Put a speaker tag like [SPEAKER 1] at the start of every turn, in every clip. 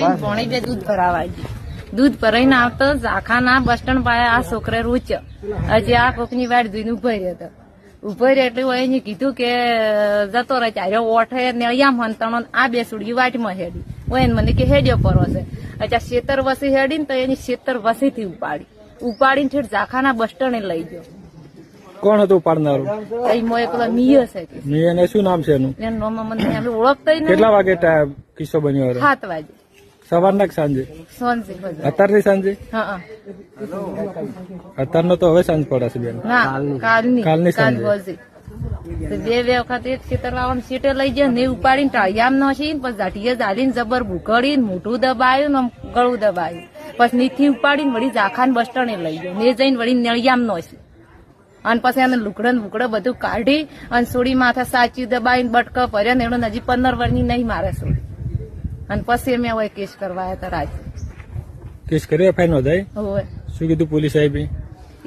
[SPEAKER 1] ગાડી પોણી બે દૂધ ભરાવા ગઈ. દૂધ ભરાઈને આવતો ઝાખાના બસ સ્ટેન્ડ પાસે આ છોકરે રૂચ હજી આ કોકની વાડ જોઈને ઉભો રહ્યો હતો. ઉભો રહ્યો એટલે એને કીધું કે જતો રહે ચાર્યો ઓઠે ને અહીંયા મંતણો આ બે સુડી વાટમાં હેડી એને મને કે હેડ્યો પરો છે. અચ્છા શેતર વસી હેડી ને તો એની શેતર વસીથી ઉપાડીને ઠેઠ ઝાખાના બસ સ્ટેન્ડે લઈ ગયો.
[SPEAKER 2] કોણ હતું ઉપાડનારું?
[SPEAKER 1] પેલો મિયો છે.
[SPEAKER 2] મિયાને શું નામ છે એનું?
[SPEAKER 1] એનું નામ મને આપણે ઓળખતા નહીં.
[SPEAKER 2] કેટલા વાગે કિસ્સો બન્યો?
[SPEAKER 1] 7 વાગે
[SPEAKER 2] સવારના કે સાંજે?
[SPEAKER 1] સાંજે.
[SPEAKER 2] અત્યારની સાંજે?
[SPEAKER 1] હા.
[SPEAKER 2] અત્યારનો તો હવે સાંજ પડે છે બેન. કાલની સાંજે.
[SPEAKER 1] બે વખત એક ખેતર વાળાને સીટે લઈ જાય ને ઉપાડીને ટાળિયામ નોશી પછી ઝાટીએ ઝાલીને જબર ભૂખડીને મોઢું દબાયું ને ગળું દબાયું પછી નીથી ઉપાડીને વળી ઝાખાને બસ સ્ટેન્ડે લઈ ગયો ને જઈને વળી નળિયામ નોશી અને પછી એને લુકડો બુકડો બધું કાઢી અને સોડી માથે સાચી દબાઈને બટકો ભર્યો ને એનો હજી 15 વર્ષની નહીં મારે સોડી. અને પછી અમે હવે કેસ કરવા આવ્યા હતા રાતે.
[SPEAKER 2] કેસ કર્યો? એફઆઈઆર નોંધાઈ?
[SPEAKER 1] હવે
[SPEAKER 2] શું કીધું પોલીસ સાહેબ?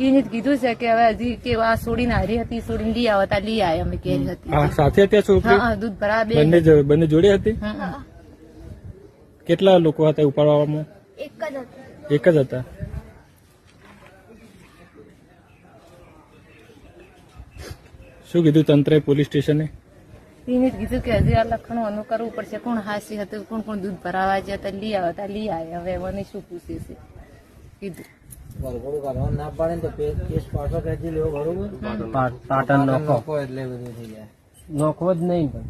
[SPEAKER 1] એને કીધું છે કે હવે હજી કે આ સોડીને હારી હતી સોડીને લઈ આવતા લઈ આવ્યા અમે કેરી હતી.
[SPEAKER 2] સાથે હતા છોકરી?
[SPEAKER 1] હા, દૂધ ભરા
[SPEAKER 2] બંને જોડે હતી? કેટલા લોકો હતા ઉપાડવામાં? એક જ હતા. શું કીધું તંત્રે પોલીસ સ્ટેશને?
[SPEAKER 1] એને કીધું કે હજી આ લખણું અનુ કરવું પડશે. કોણ હાસી હતું કોણ કોણ દૂધ ભરાવા જતા લઈ આવતા લઈ આવ્યા. હવે મને શું પૂછે છે કીધું.
[SPEAKER 3] ના પાડે તો કેસ પાછો ખેંચી લેવો. બરોબર, પાટણ નોખો એટલે બધું થઈ જાય. નોખવો જ નહીં પણ